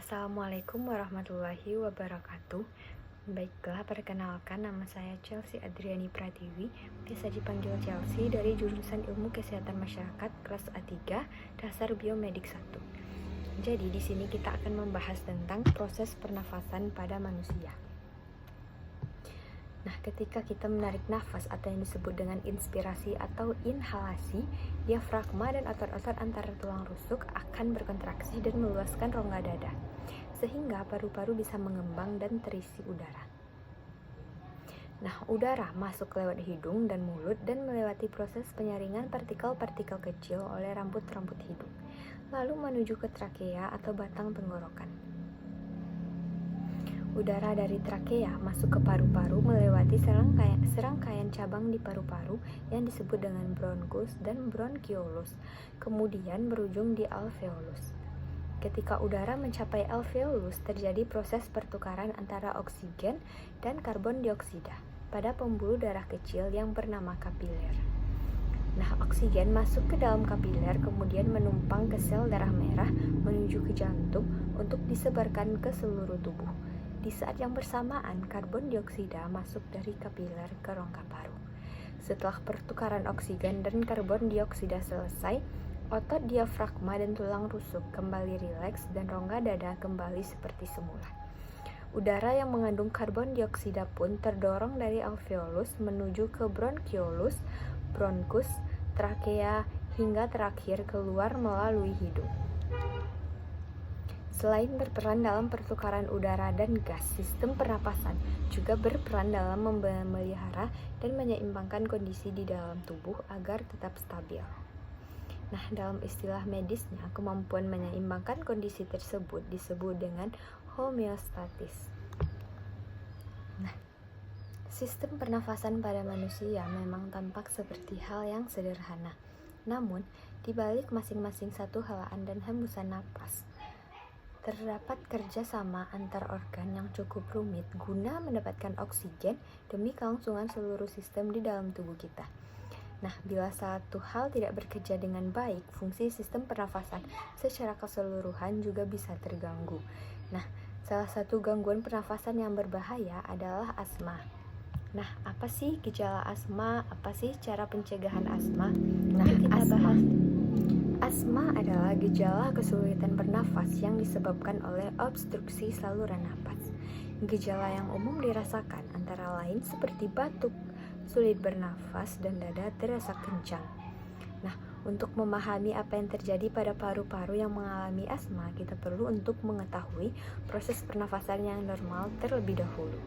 Assalamualaikum warahmatullahi wabarakatuh. Baiklah, perkenalkan, nama saya Chelsea Adriani Pratiwi, biasa dipanggil Chelsea, dari jurusan Ilmu Kesehatan Masyarakat kelas A3, Dasar Biomedik 1. Jadi di sini kita akan membahas tentang proses pernafasan pada manusia. Nah, ketika kita menarik nafas atau yang disebut dengan inspirasi atau inhalasi, diafragma dan otot-otot antara tulang rusuk akan berkontraksi dan meluaskan rongga dada, sehingga paru-paru bisa mengembang dan terisi udara. Nah, udara masuk lewat hidung dan mulut dan melewati proses penyaringan partikel-partikel kecil oleh rambut-rambut hidung, lalu menuju ke trakea atau batang tenggorokan. Udara dari trakea masuk ke paru-paru melewati serangkaian cabang di paru-paru yang disebut dengan bronkus dan bronkiolus, kemudian berujung di alveolus. Ketika udara mencapai alveolus, terjadi proses pertukaran antara oksigen dan karbon dioksida pada pembuluh darah kecil yang bernama kapiler. Nah, oksigen masuk ke dalam kapiler, kemudian menumpang ke sel darah merah menuju ke jantung untuk disebarkan ke seluruh tubuh. Di saat yang bersamaan, karbon dioksida masuk dari kapiler ke rongga paru. Setelah pertukaran oksigen dan karbon dioksida selesai, otot diafragma dan tulang rusuk kembali rileks dan rongga dada kembali seperti semula. Udara yang mengandung karbon dioksida pun terdorong dari alveolus menuju ke bronkiolus, bronkus, trakea, hingga terakhir keluar melalui hidung. Selain berperan dalam pertukaran udara dan gas, sistem pernapasan juga berperan dalam memelihara dan menyeimbangkan kondisi di dalam tubuh agar tetap stabil. Nah, dalam istilah medisnya, kemampuan menyeimbangkan kondisi tersebut disebut dengan homeostatis. Nah, sistem pernafasan pada manusia memang tampak seperti hal yang sederhana. Namun, di balik masing-masing satu helaan dan hembusan napas, terdapat kerjasama antar organ yang cukup rumit guna mendapatkan oksigen demi kelangsungan seluruh sistem di dalam tubuh kita. Nah, bila satu hal tidak bekerja dengan baik, fungsi sistem pernafasan secara keseluruhan juga bisa terganggu. Nah, salah satu gangguan pernafasan yang berbahaya adalah asma. Nah, apa sih gejala asma? Apa sih cara pencegahan asma? Nah, kita bahas. Asma adalah gejala kesulitan bernafas yang disebabkan oleh obstruksi saluran napas. Gejala yang umum dirasakan antara lain seperti batuk, sulit bernafas, dan dada terasa kencang. Nah, untuk memahami apa yang terjadi pada paru-paru yang mengalami asma, kita perlu untuk mengetahui proses pernafasan yang normal terlebih dahulu.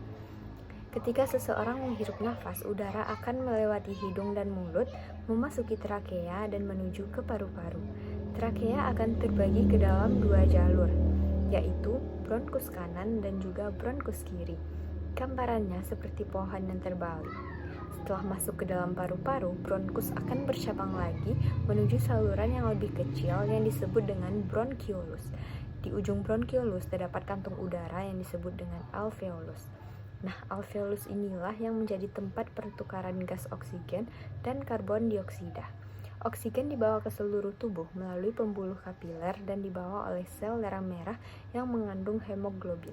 Ketika seseorang menghirup nafas, udara akan melewati hidung dan mulut, memasuki trakea dan menuju ke paru-paru. Trakea akan terbagi ke dalam dua jalur, yaitu bronkus kanan dan juga bronkus kiri. Gambarannya seperti pohon yang terbalik. Setelah masuk ke dalam paru-paru, bronkus akan bercabang lagi menuju saluran yang lebih kecil yang disebut dengan bronkiolus. Di ujung bronkiolus terdapat kantung udara yang disebut dengan alveolus. Nah, alveolus inilah yang menjadi tempat pertukaran gas oksigen dan karbon dioksida. Oksigen dibawa ke seluruh tubuh melalui pembuluh kapiler dan dibawa oleh sel darah merah yang mengandung hemoglobin.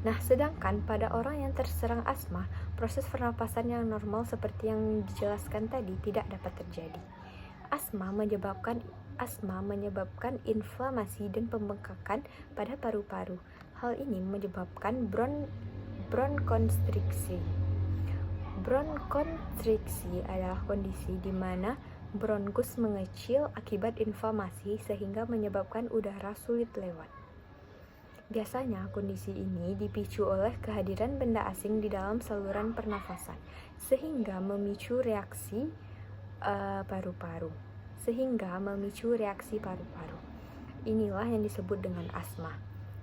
Nah, sedangkan pada orang yang terserang asma, proses pernapasan yang normal seperti yang dijelaskan tadi tidak dapat terjadi. Asma menyebabkan inflamasi dan pembengkakan pada paru-paru. Hal ini menyebabkan bronkonstriksi. Bronkonstriksi adalah kondisi di mana bronkus mengecil akibat inflamasi sehingga menyebabkan udara sulit lewat. Biasanya kondisi ini dipicu oleh kehadiran benda asing di dalam saluran pernafasan sehingga memicu reaksi paru-paru. Inilah yang disebut dengan asma.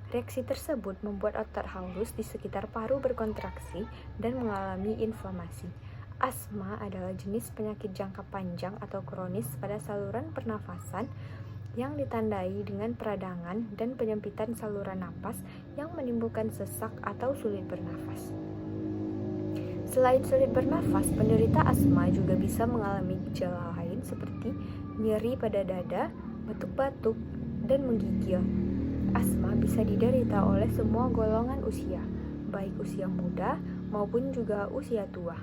Reaksi tersebut membuat otot halus di sekitar paru berkontraksi dan mengalami inflamasi. Asma adalah jenis penyakit jangka panjang atau kronis pada saluran pernafasan yang ditandai dengan peradangan dan penyempitan saluran napas yang menimbulkan sesak atau sulit bernafas. Selain sulit bernafas, penderita asma juga bisa mengalami gejala lain seperti nyeri pada dada, batuk-batuk, dan menggigil. asma bisa diderita oleh semua golongan usia, baik usia muda maupun juga usia tua.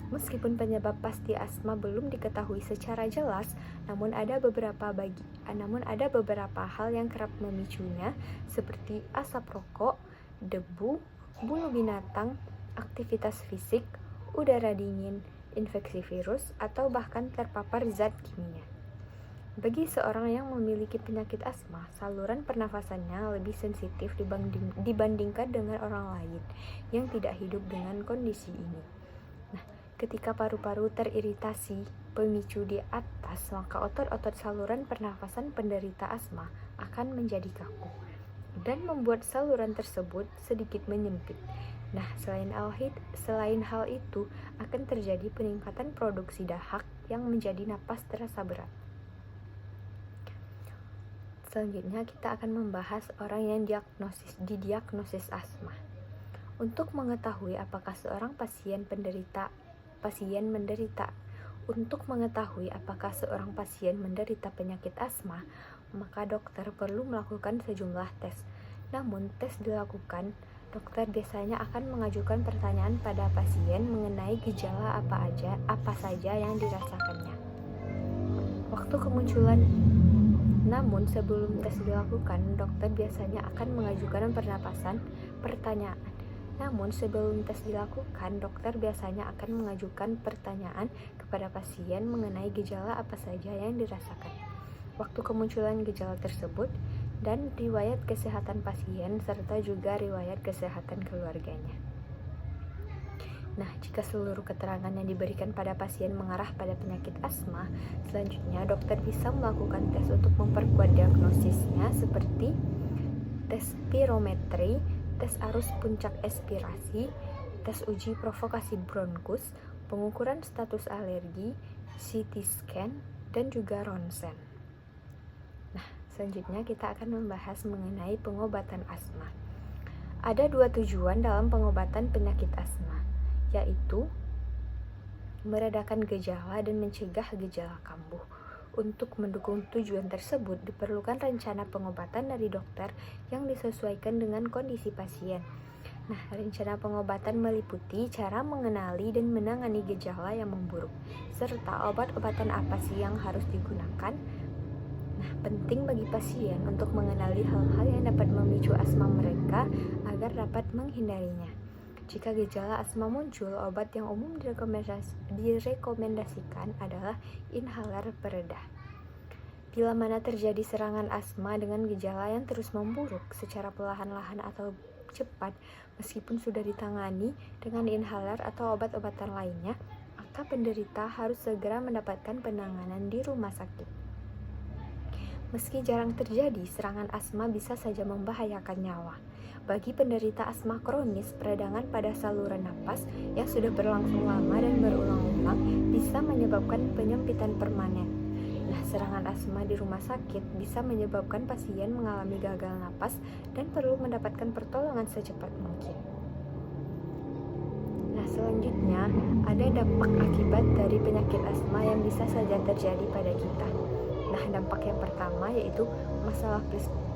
Meskipun penyebab pasti asma belum diketahui secara jelas, namun ada beberapa hal yang kerap memicunya, seperti asap rokok, debu, bulu binatang, aktivitas fisik, udara dingin, infeksi virus, atau bahkan terpapar zat kimia. Bagi seorang yang memiliki penyakit asma, saluran pernafasannya lebih sensitif dibandingkan dengan orang lain yang tidak hidup dengan kondisi ini. Nah, ketika paru-paru teriritasi pemicu di atas, maka otot-otot saluran pernafasan penderita asma akan menjadi kaku dan membuat saluran tersebut sedikit menyempit. Nah, selain hal itu, akan terjadi peningkatan produksi dahak yang menjadi napas terasa berat. Selanjutnya kita akan membahas orang yang didiagnosis asma. Untuk mengetahui apakah seorang pasien menderita penyakit asma, maka dokter perlu melakukan sejumlah tes. Namun, tes dilakukan, dokter biasanya akan mengajukan pertanyaan pada pasien mengenai gejala apa saja yang dirasakannya. Namun sebelum tes dilakukan, dokter biasanya akan mengajukan pertanyaan kepada pasien mengenai gejala apa saja yang dirasakan, waktu kemunculan gejala tersebut, dan riwayat kesehatan pasien serta juga riwayat kesehatan keluarganya. Nah, jika seluruh keterangan yang diberikan pada pasien mengarah pada penyakit asma, selanjutnya dokter bisa melakukan tes untuk memperkuat diagnosisnya, seperti tes spirometri, tes arus puncak expirasi, tes uji provokasi bronkus, pengukuran status alergi, CT scan, dan juga ronsen. Nah, selanjutnya kita akan membahas mengenai pengobatan asma. Ada 2 tujuan dalam pengobatan penyakit asma, yaitu meredakan gejala dan mencegah gejala kambuh. Untuk mendukung tujuan tersebut, diperlukan rencana pengobatan dari dokter yang disesuaikan dengan kondisi pasien. Nah, rencana pengobatan meliputi cara mengenali dan menangani gejala yang memburuk, serta obat-obatan apa sih yang harus digunakan. Nah, penting bagi pasien untuk mengenali hal-hal yang dapat memicu asma mereka agar dapat menghindarinya. Jika gejala asma muncul, obat yang umum direkomendasikan adalah inhaler peredah. Bila mana terjadi serangan asma dengan gejala yang terus memburuk secara perlahan-lahan atau cepat, meskipun sudah ditangani dengan inhaler atau obat-obatan lainnya, maka penderita harus segera mendapatkan penanganan di rumah sakit. Meski jarang terjadi, serangan asma bisa saja membahayakan nyawa. Bagi penderita asma kronis, peradangan pada saluran napas yang sudah berlangsung lama dan berulang-ulang bisa menyebabkan penyempitan permanen. Nah, serangan asma di rumah sakit bisa menyebabkan pasien mengalami gagal napas dan perlu mendapatkan pertolongan secepat mungkin. Nah, selanjutnya ada dampak akibat dari penyakit asma yang bisa saja terjadi pada kita. Nah, dampak yang pertama yaitu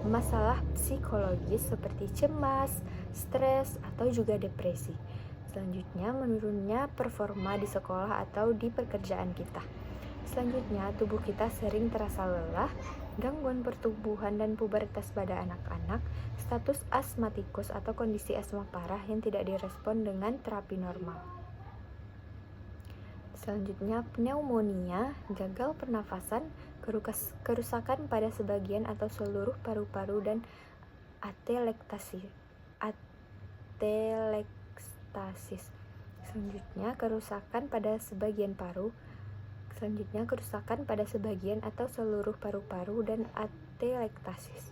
masalah psikologis seperti cemas, stres, atau juga depresi. Selanjutnya, menurunnya performa di sekolah atau di pekerjaan kita. Selanjutnya, tubuh kita sering terasa lelah, gangguan pertumbuhan dan pubertas pada anak-anak, status asmatikus atau kondisi asma parah yang tidak direspon dengan terapi normal. Selanjutnya, pneumonia, gagal pernafasan, kerusakan pada sebagian atau seluruh paru-paru, dan atelektasis. Selanjutnya, kerusakan pada sebagian atau seluruh paru-paru dan atelektasis.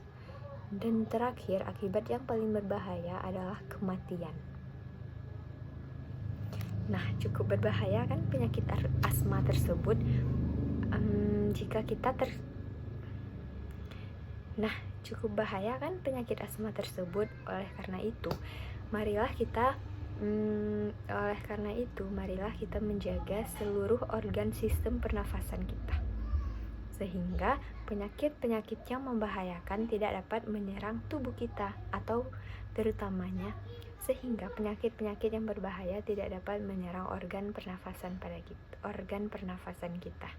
Dan terakhir, akibat yang paling berbahaya adalah kematian. Nah, cukup berbahaya kan penyakit asma tersebut cukup bahaya kan penyakit asma tersebut. Oleh karena itu, marilah kita menjaga seluruh organ sistem pernafasan kita, sehingga penyakit-penyakit yang membahayakan tidak dapat menyerang tubuh kita atau terutamanya sehingga penyakit-penyakit yang berbahaya tidak dapat menyerang organ pernafasan kita.